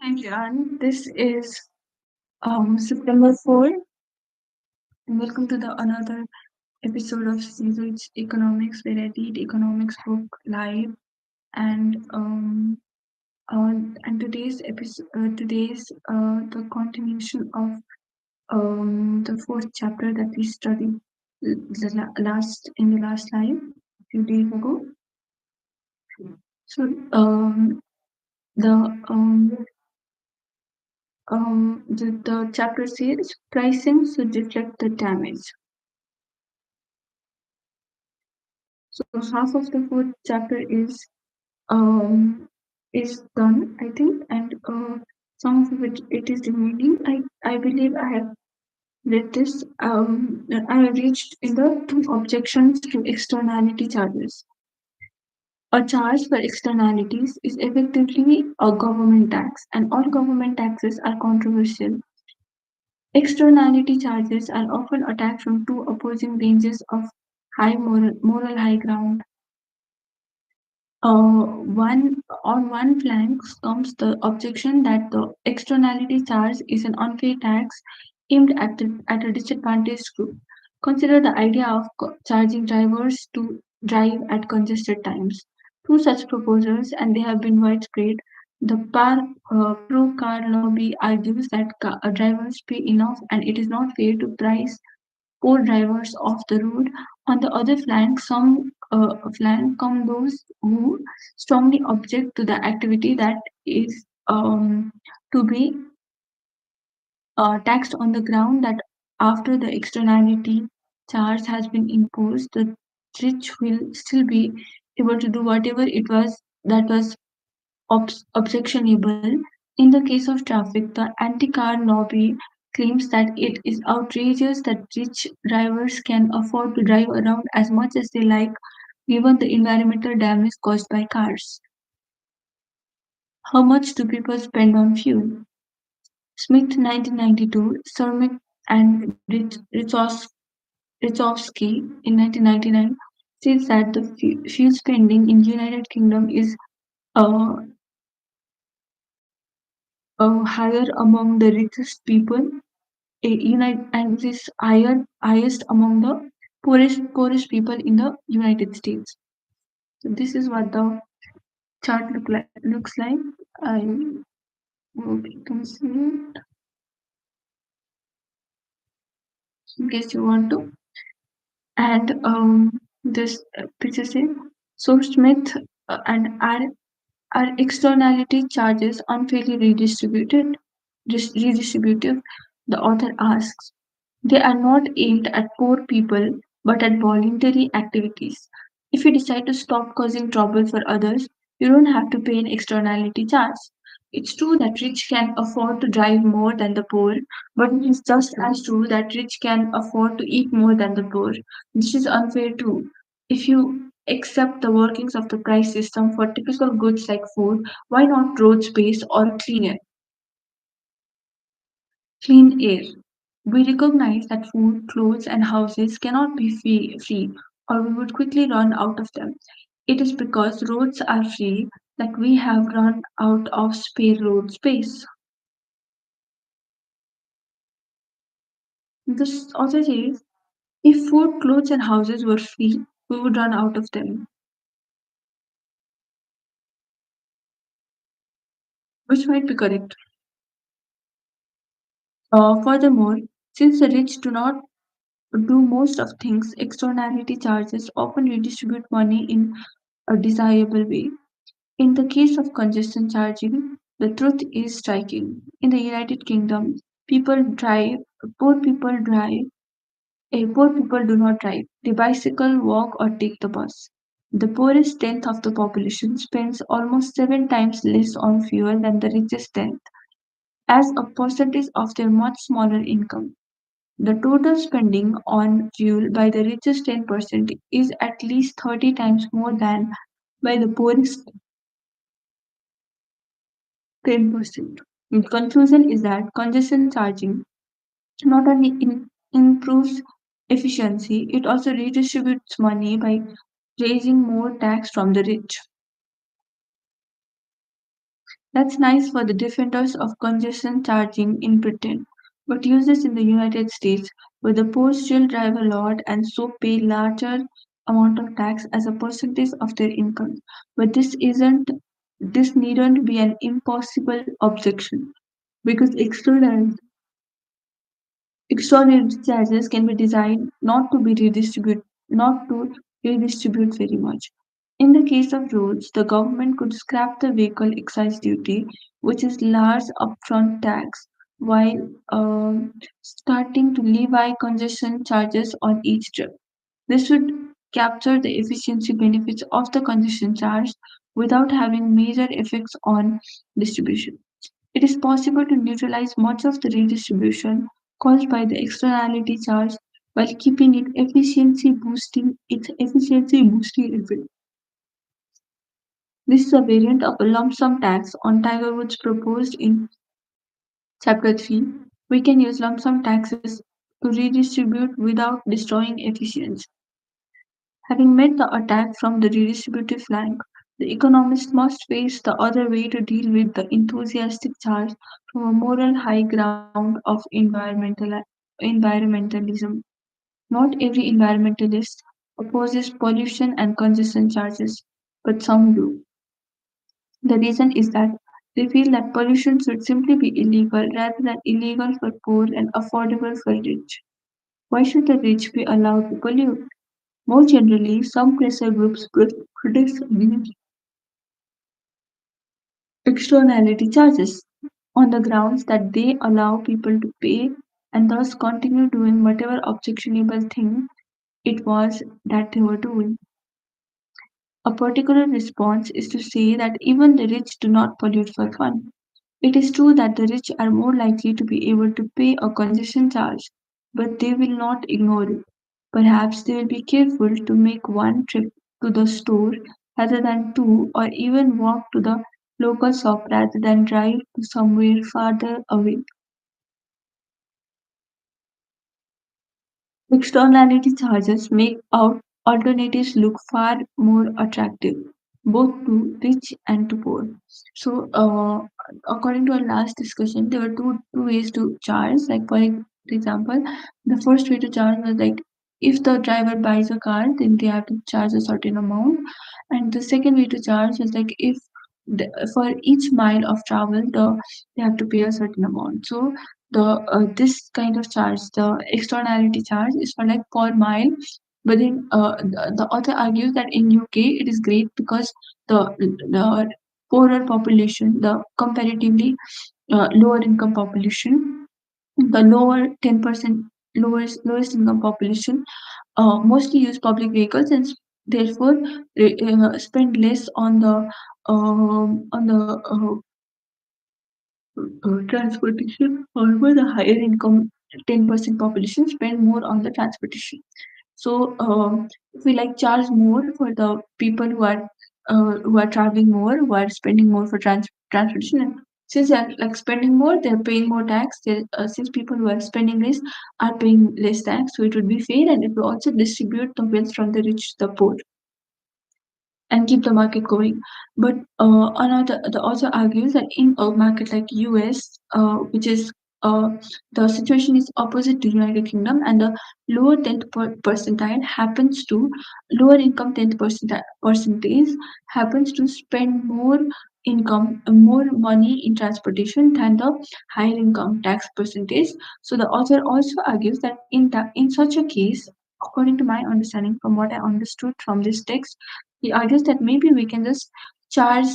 Hi, Jan. This is September 4th, and welcome to the another episode of Seasons Economics, where I read economics book live. And and today's the continuation of the fourth chapter that we studied last in the last live a few days ago. So the um the chapter says pricing should reflect the damage. So half of the fourth chapter um is done, I think, and some of it is remaining. I believe I have read this. I have reached in the two objections to externality charges. A charge for externalities is effectively a government tax, and all government taxes are controversial. Externality charges are often attacked from two opposing ranges of moral high ground. One on one flank comes the objection that the externality charge is an unfair tax aimed at a disadvantaged group. Consider the idea of charging drivers to drive at congested times. Two such proposals, and they have been widespread. The pro-car lobby argues that drivers pay enough, and it is not fair to price poor drivers off the road. On the other flank come those who strongly object to the activity that is to be taxed on the ground that after the externality charge has been imposed, the rich will still be able to do whatever it was that was objectionable. In the case of traffic, the anti-car lobby claims that it is outrageous that rich drivers can afford to drive around as much as they like, given the environmental damage caused by cars. How much do people spend on fuel? Smith 1992, Surmick and Richovsky in 1999 says that the fuel spending in United Kingdom is uh, higher among the richest people and is highest among the poorest people in the United States. So this is what the chart looks like. I hope you can see it in case you want to. And this picture says so Smith and are externality charges unfairly redistributive? The author asks. They are not aimed at poor people, but at voluntary activities. If you decide to stop causing trouble for others, you don't have to pay an externality charge. It's true that rich can afford to drive more than the poor, but it is just as true that rich can afford to eat more than the poor. This is unfair too. If you accept the workings of the price system for typical goods like food, why not road space or clean air? We recognize that food, clothes, and houses cannot be free, or we would quickly run out of them. It is because roads are free that we have run out of spare road space. This also says if food, clothes, and houses were free, we would run out of them, which might be correct. Furthermore, since the rich do not do most of things, externality charges often redistribute money in a desirable way. In the case of congestion charging, the truth is striking. In the United Kingdom, people drive, poor people drive, poor people do not drive. They bicycle, walk, or take the bus. The poorest tenth of the population spends almost seven times less on fuel than the richest tenth, as a percentage of their much smaller income. The total spending on fuel by the richest 10% is at least 30 times more than by the poorest 10%. The conclusion is that congestion charging not only improves efficiency, it also redistributes money by raising more tax from the rich. That's nice for the defenders of congestion charging in Britain, but users in the United States, where the poor still drive a lot and so pay larger amount of tax as a percentage of their income. But this needn't be an impossible objection because extraordinary charges can be designed not to redistribute very much. In the case of roads, the government could scrap the vehicle excise duty, which is large upfront tax, while starting to levy congestion charges on each trip. This would capture the efficiency benefits of the congestion charge without having major effects on distribution. It is possible to neutralize much of the redistribution caused by the externality charge while keeping its efficiency boosting effect. This is a variant of a lump sum tax on Tiger Woods proposed in Chapter 3. We can use lump sum taxes to redistribute without destroying efficiency. Having met the attack from the redistributive flank, the economist must face the other way to deal with the enthusiastic charge from a moral high ground of environmentalism. Not every environmentalist opposes pollution and congestion charges, but some do. The reason is that they feel that pollution should simply be illegal rather than illegal for poor and affordable for rich. Why should the rich be allowed to pollute? More generally, some pressure groups protest against externality charges on the grounds that they allow people to pay and thus continue doing whatever objectionable thing it was that they were doing. A particular response is to say that even the rich do not pollute for fun. It is true that the rich are more likely to be able to pay a congestion charge, but they will not ignore it. Perhaps they will be careful to make one trip to the store rather than two, or even walk to the local shop rather than drive to somewhere farther away. Externality charges make out alternatives look far more attractive, both to rich and to poor. So, according to our last discussion, there were two ways to charge. Like for example, the first way to charge was like if the driver buys a car, then they have to charge a certain amount, and the second way to charge is like if for each mile of travel, they have to pay a certain amount. So the this kind of charge, the externality charge, is for like per mile. But then the author argues that in UK it is great because the poorer population, the comparatively lower income population, the lower 10% lowest income population mostly use public vehicles and therefore spend less on the transportation. However, the higher income 10% population spend more on the transportation. So if we like charge more for the people who are traveling more, who are spending more for transportation, and since they are like spending more, they are paying more tax. Since people who are spending less are paying less tax, so it would be fair, and it will also distribute the wealth from the rich to the poor and keep the market going. But another the author argues that in a market like US, which is the situation is opposite to United Kingdom, and the lower percentile happens to lower income percentage happens to spend more more money in transportation than the higher income tax percentage. So the author also argues that in such a case, according to my understanding from what I understood from this text, he argues that maybe we can just charge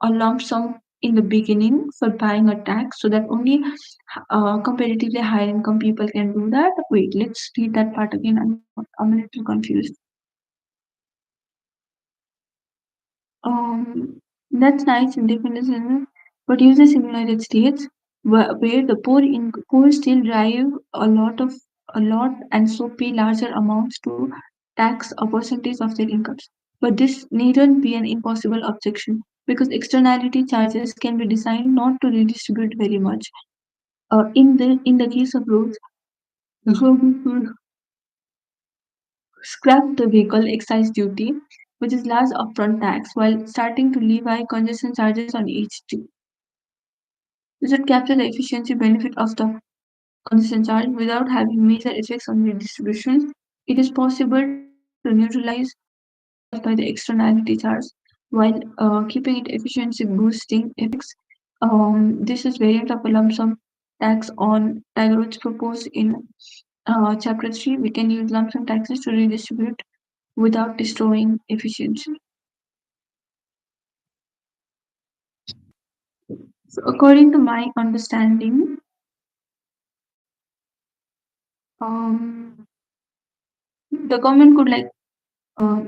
a lump sum in the beginning for buying a tax so that only comparatively higher income people can do that. Wait, let's read that part again. I'm a little confused. That's nice independence, but uses in United States where the poor still drive a lot and so pay larger amounts to tax a percentage of their incomes. But this needn't be an impossible objection because externality charges can be designed not to redistribute very much. In the case of roads, the government will scrap the vehicle excise duty, which is large upfront tax, while starting to levy congestion charges on each trip. This would capture the efficiency benefit of the congestion charge without having major effects on redistribution. It is possible to neutralize the effect caused by the externality charge while keeping it efficiency boosting effects. This is variant of a lump sum tax on Tiger Woods proposed in Chapter 3. We can use lump sum taxes to redistribute without destroying efficiency. So according to my understanding, um, the government could uh,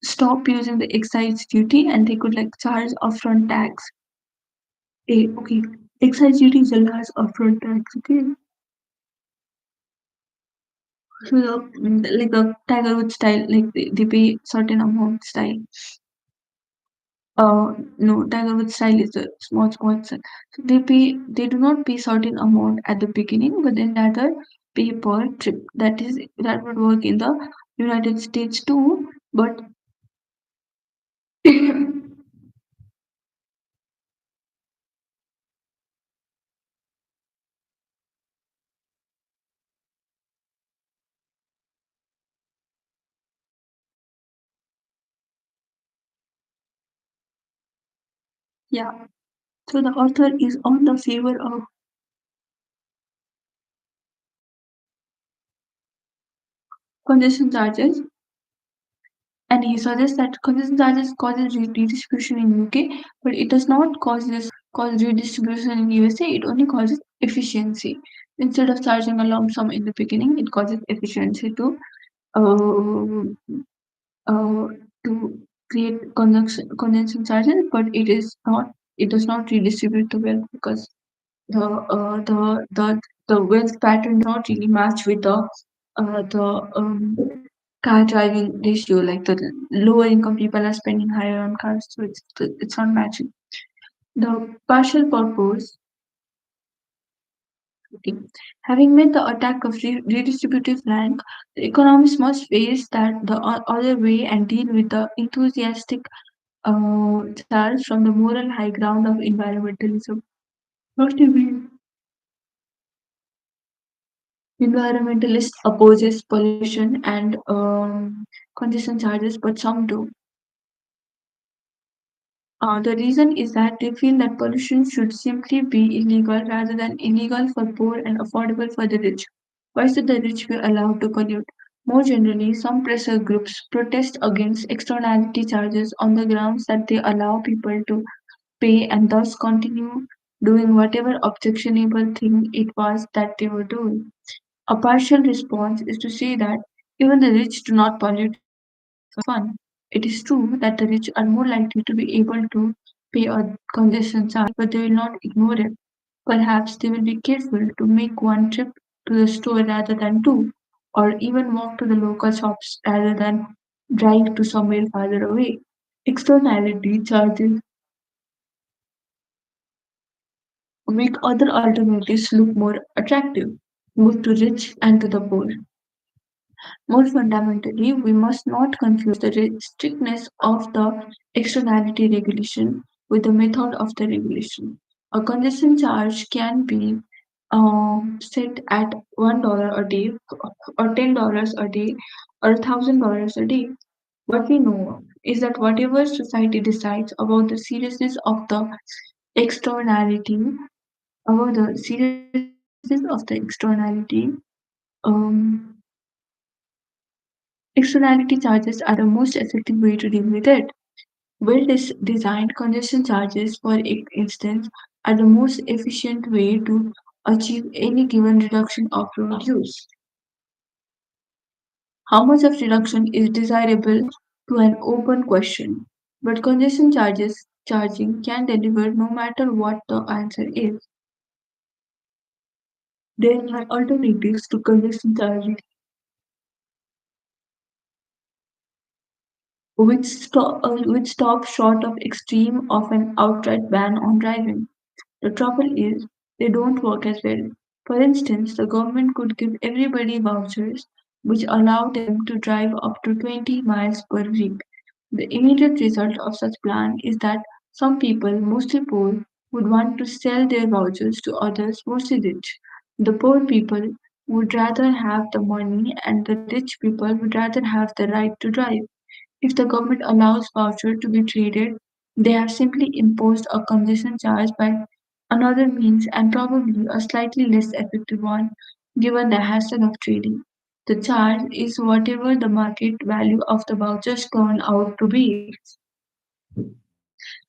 stop using the excise duty and they could charge upfront tax. Okay, excise duty is a large upfront tax. Okay, so like a Tiger Woods style, they pay certain amount style. No, Tiger Woods style is a small style. So they do not pay certain amount at the beginning, but then rather pay per trip. That would work in the United States too, but yeah. So the author is on the favor of congestion charges, and he suggests that congestion charges causes redistribution in UK, but it does not cause redistribution in USA. It only causes efficiency. Instead of charging a lump sum in the beginning, it causes efficiency uh, uh, to create congestion charges, but it does not redistribute the wealth because the uh, the the the wealth pattern does not really match with the car driving ratio. Like the lower income people are spending higher on cars, so it's not matching. The partial purpose. Okay. Having made the attack of redistributive rank, the economists must face that the other way and deal with the enthusiastic charge from the moral high ground of environmentalism. Not every environmentalist opposes pollution and congestion charges, but some do. The reason is that they feel that pollution should simply be illegal rather than illegal for poor and affordable for the rich. Why should the rich be allowed to pollute? More generally, some pressure groups protest against externality charges on the grounds that they allow people to pay and thus continue doing whatever objectionable thing it was that they were doing. A partial response is to say that even the rich do not pollute fun. It is true that the rich are more likely to be able to pay a congestion charge, but they will not ignore it. Perhaps they will be careful to make one trip to the store rather than two, or even walk to the local shops rather than drive to somewhere farther away. Externality charges make other alternatives look more attractive, both to rich and to the poor. More fundamentally, we must not confuse the strictness of the externality regulation with the method of the regulation. A congestion charge can be set at $1 a day, or $10 a day, or $1,000 a day. What we know is that whatever society decides about the seriousness of the externality, um, externality charges are the most effective way to deal with it. Well designed congestion charges, for instance, are the most efficient way to achieve any given reduction of road use. How much of reduction is desirable to an open question, but congestion charges charging can deliver no matter what the answer is. There are alternatives to congestion charging which stop short of extreme of an outright ban on driving. The trouble is, they don't work as well. For instance, the government could give everybody vouchers which allow them to drive up to 20 miles per week. The immediate result of such plan is that some people, mostly poor, would want to sell their vouchers to others, mostly rich. The poor people would rather have the money and the rich people would rather have the right to drive. If the government allows voucher to be traded, they have simply imposed a congestion charge by another means and probably a slightly less effective one given the hassle of trading. The charge is whatever the market value of the vouchers turn out to be.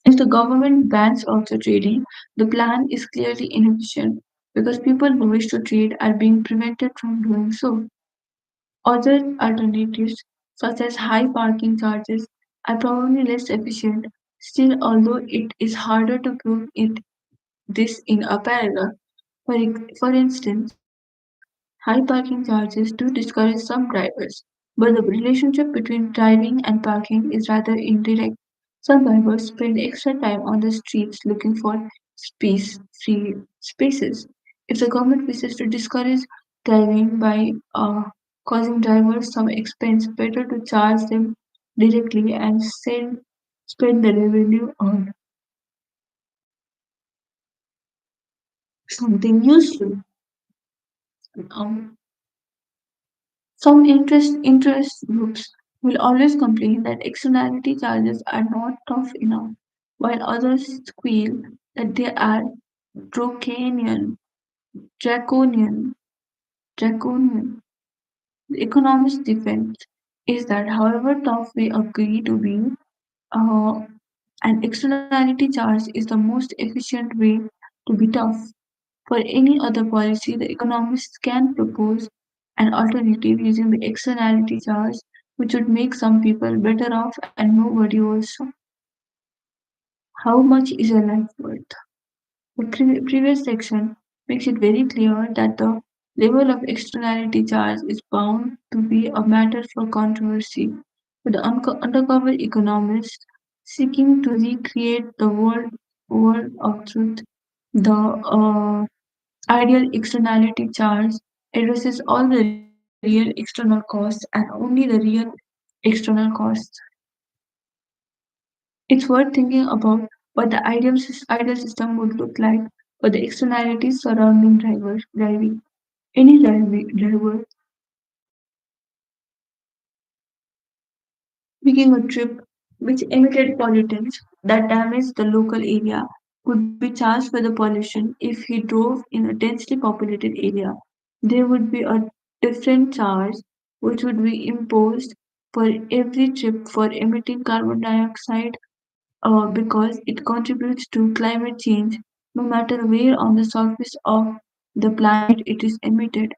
If the government bans voucher trading, the plan is clearly inefficient because people who wish to trade are being prevented from doing so. Other alternatives, such as high parking charges, are probably less efficient. Still, although it is harder to prove this in a paragraph. For instance, high parking charges do discourage some drivers, but the relationship between driving and parking is rather indirect. Some drivers spend extra time on the streets looking for free spaces. If the government wishes to discourage driving by causing drivers some expense, better to charge them directly and spend the revenue on something useful. Um, some interest groups will always complain that externality charges are not tough enough, while others squeal that they are draconian. Draconian. Draconian. The economist's defense is that however tough we agree to be, uh, an externality charge is the most efficient way to be tough. For any other policy, the economists can propose an alternative using the externality charge, which would make some people better off and nobody also. How much is a life worth? The previous section makes it very clear that the level of externality charge is bound to be a matter for controversy. With the undercover economist seeking to recreate the world of truth, the ideal externality charge addresses all the real external costs and only the real external costs. It's worth thinking about what the ideal system would look like for the externalities surrounding driving. Any driver making a trip which emitted pollutants that damaged the local area would be charged for the pollution if he drove in a densely populated area. There would be a different charge which would be imposed for every trip for emitting carbon dioxide because it contributes to climate change no matter where on the surface of the planet it is emitted.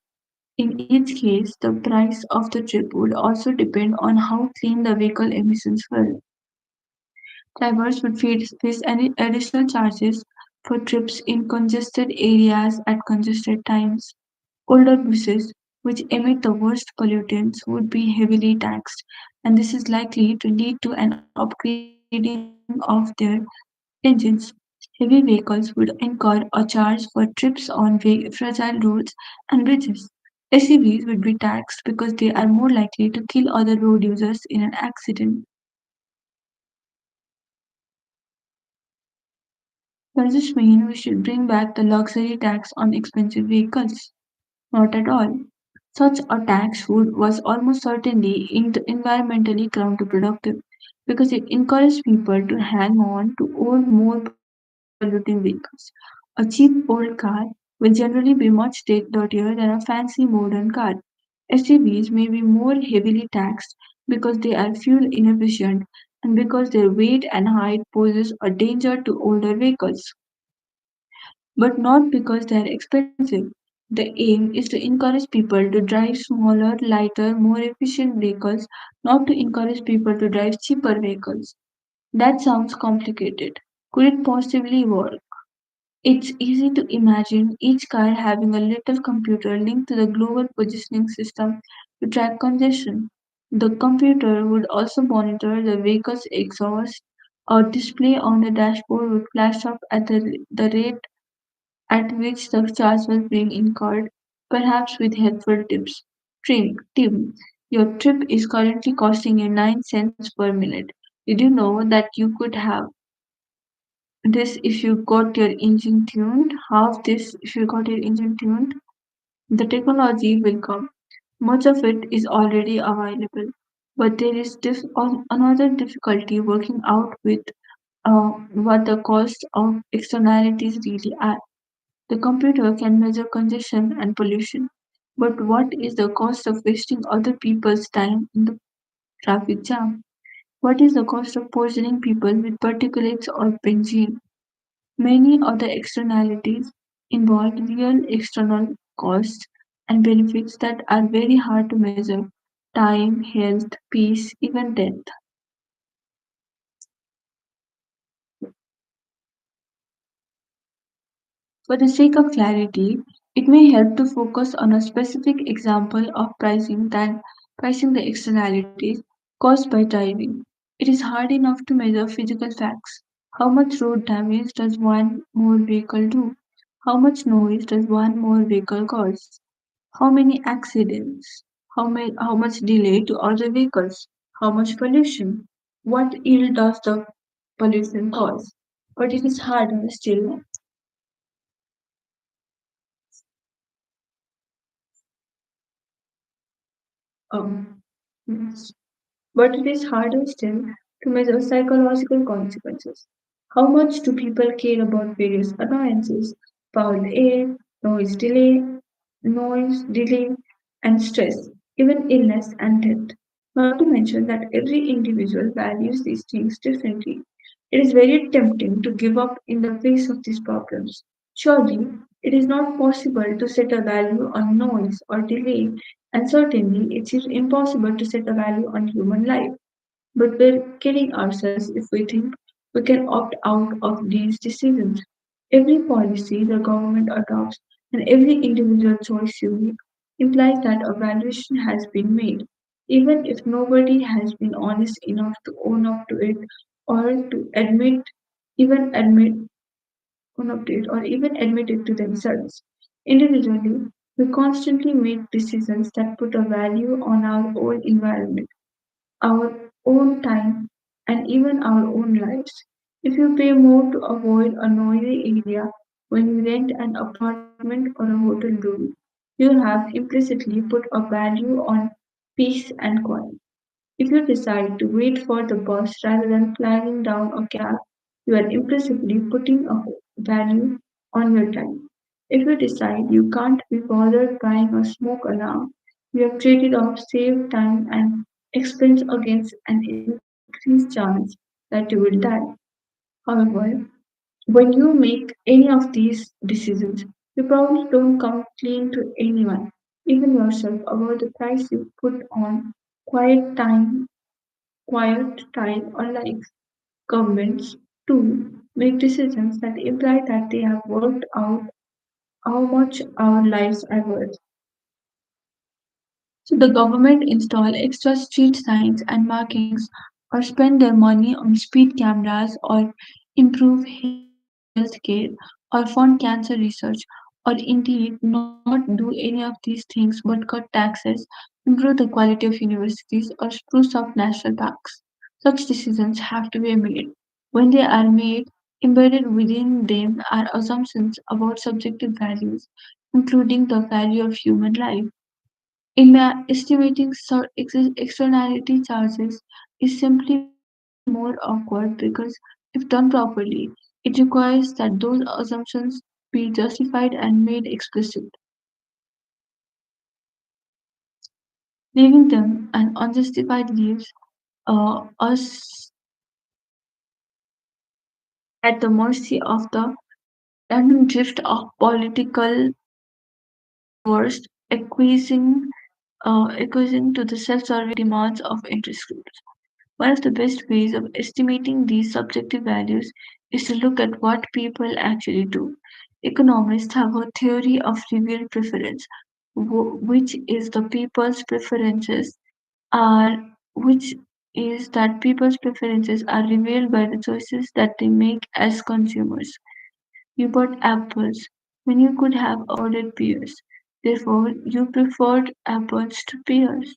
In each case, the price of the trip would also depend on how clean the vehicle emissions were. Drivers would face any additional charges for trips in congested areas at congested times. Older buses, which emit the worst pollutants, would be heavily taxed, and this is likely to lead to an upgrading of their engines. Heavy vehicles would incur a charge for trips on fragile roads and bridges. SUVs would be taxed because they are more likely to kill other road users in an accident. Does this mean we should bring back the luxury tax on expensive vehicles? Not at all. Such a tax was almost certainly environmentally counterproductive because it encouraged people to hang on to old, more polluting vehicles. A cheap old car will generally be much dirtier than a fancy modern car. SUVs may be more heavily taxed because they are fuel inefficient and because their weight and height poses a danger to older vehicles, but not because they are expensive. The aim is to encourage people to drive smaller, lighter, more efficient vehicles, not to encourage people to drive cheaper vehicles. That sounds complicated. Could it possibly work? It's easy to imagine each car having a little computer linked to the global positioning system to track congestion. The computer would also monitor the vehicle's exhaust. A display on the dashboard would flash up at the rate at which the charge was being incurred, perhaps with helpful tips. Tim, your trip is currently costing you 9 cents per minute. Did you know that you could have this if you got your engine tuned? Half this if you got your engine tuned? The technology will come. Much of it is already available, but there is another difficulty working out with what the cost of externalities really are. The computer can measure congestion and pollution, but what is the cost of wasting other people's time in the traffic jam? What is the cost of poisoning people with particulates or benzene? Many other externalities involve real external costs and benefits that are very hard to measure: time, health, peace, even death. For the sake of clarity, it may help to focus on a specific example of pricing the externalities caused by driving. It is hard enough to measure physical facts. How much road damage does one more vehicle do? How much noise does one more vehicle cause? How many accidents? How much delay to other vehicles? How much pollution? What ill does the pollution cause? But it is harder still. Um, yes. But it is harder still to measure psychological consequences. How much do people care about various annoyances, foul air, noise delay, noise, delay, and stress, even illness and death? Not to mention that every individual values these things differently. It is very tempting to give up in the face of these problems. Surely, it is not possible to set a value on noise or delay, and certainly it is impossible to set a value on human life. But we're kidding ourselves if we think we can opt out of these decisions. Every policy the government adopts and every individual choice you make implies that a valuation has been made, even if nobody has been honest enough to own up to it or to even admit own up to it or even admit it to themselves. Individually, we constantly make decisions that put a value on our own environment, our own time, and even our own lives. If you pay more to avoid a noisy area when you rent an apartment or a hotel room, you have implicitly put a value on peace and quiet. If you decide to wait for the bus rather than flagging down a cab, you are implicitly putting a value on your time. If you decide you can't be bothered buying a smoke alarm, you have traded off saved time and expense against an increased chance that you will die. However, when you make any of these decisions, you probably don't come clean to anyone, even yourself, about the price you put on quiet time quiet time or life. Governments, too, make decisions that imply that they have worked out how much our lives are worth. So the government install extra street signs and markings or spend their money on speed cameras or improve healthcare or fund cancer research or indeed not do any of these things but cut taxes, improve the quality of universities or spruce up national parks. Such decisions have to be made. When they are made, embedded within them are assumptions about subjective values, including the value of human life. Estimating externality charges is simply more awkward because, if done properly, it requires that those assumptions be justified and made explicit. Leaving them unjustified leaves us at the mercy of the random drift of political wars, acquiescing to the self-serving demands of interest groups. One of the best ways of estimating these subjective values is to look at what people actually do. Economists have a theory of revealed preference, which is the people's preferences are which is that people's preferences are revealed by the choices that they make as consumers. You bought apples when you could have ordered pears. Therefore, you preferred apples to pears.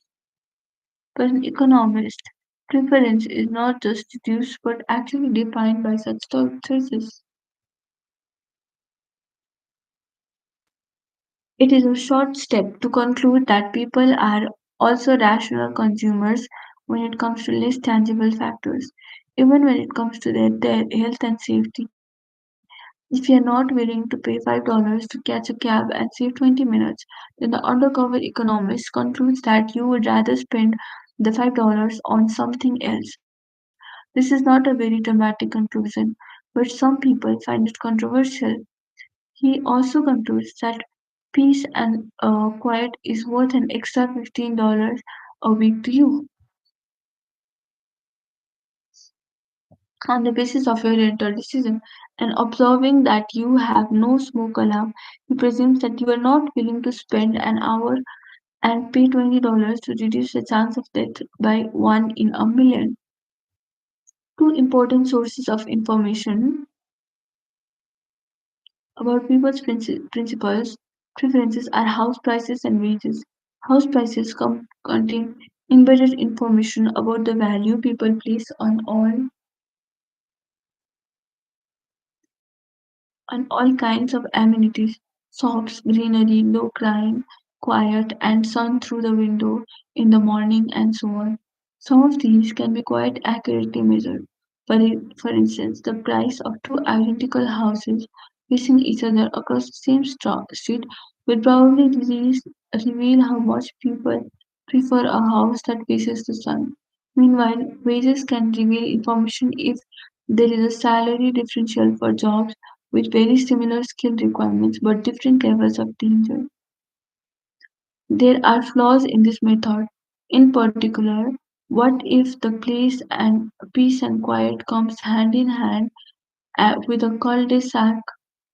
But an economist Preference is not just deduced but actually defined by such choices. It is a short step to conclude that people are also rational consumers when it comes to less tangible factors, even when it comes to their health and safety. If you are not willing to pay $5 to catch a cab and save 20 minutes, then the undercover economist concludes that you would rather spend the $5 on something else. This is not a very dramatic conclusion, but some people find it controversial. He also concludes that peace and quiet is worth an extra $15 a week to you on the basis of your rental decision. And observing that you have no smoke alarm, he presumes that you are not willing to spend an hour and pay $20 to reduce the chance of death by 1 in a million. Two important sources of information about people's principles preferences are house prices and wages. House prices contain embedded information about the value people place on all kinds of amenities, shops, greenery, low crime, quiet, and sun through the window in the morning, and so on. Some of these can be quite accurately measured. For instance, the price of two identical houses facing each other across the same street would probably reveal how much people prefer a house that faces the sun. Meanwhile, wages can reveal information if there is a salary differential for jobs with very similar skill requirements but different levels of danger. There are flaws in this method. In particular, what if the place and peace and quiet comes hand in hand with a cul-de-sac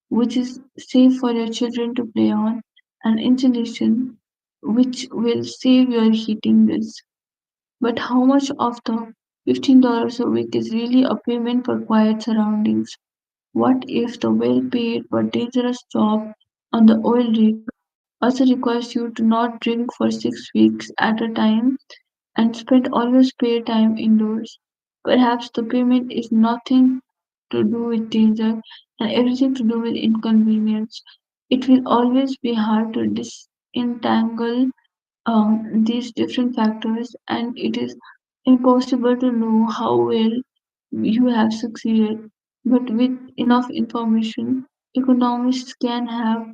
which is safe for your children to play on, and insulation which will save your heating bills. But how much of the $15 a week is really a payment for quiet surroundings? What if the well-paid but dangerous job on the oil rig also requires you to not drink for 6 weeks at a time and spend all your spare time indoors? Perhaps the payment is nothing to do with danger and everything to do with inconvenience. It will always be hard to disentangle these different factors, and it is impossible to know how well you have succeeded. But with enough information, economists can have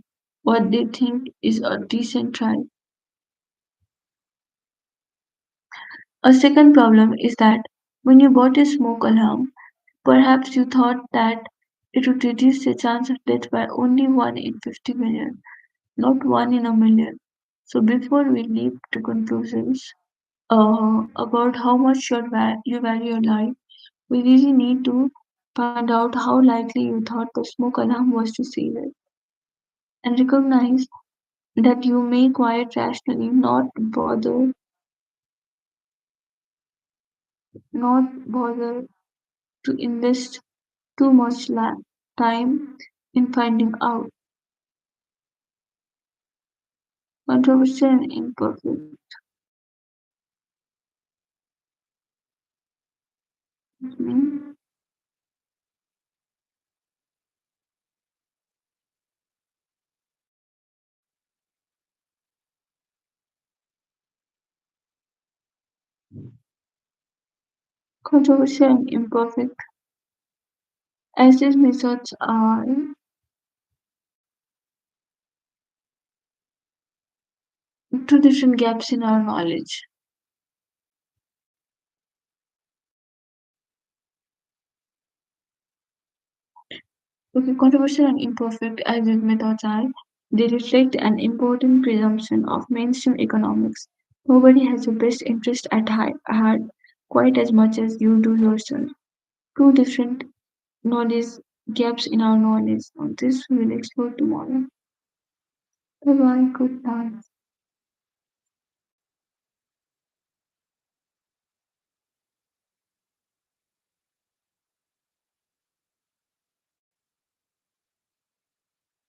what they think is a decent try. A second problem is that when you bought a smoke alarm, perhaps you thought that it would reduce the chance of death by only 1 in 50 million, not 1 in a million. So before we leap to conclusions about how much you value your life, we really need to find out how likely you thought the smoke alarm was to save it, and recognize that you may quite rationally not bother to invest too much time in finding out. Controversial and imperfect. Mean controversial and imperfect, as these methods are two different gaps in our knowledge. Okay, controversial and imperfect as these methods are, they reflect an important presumption of mainstream economics. Nobody has your best interest at heart quite as much as you do yourself. Two different knowledge gaps in our knowledge. On this we will explore tomorrow. Bye bye. Good night.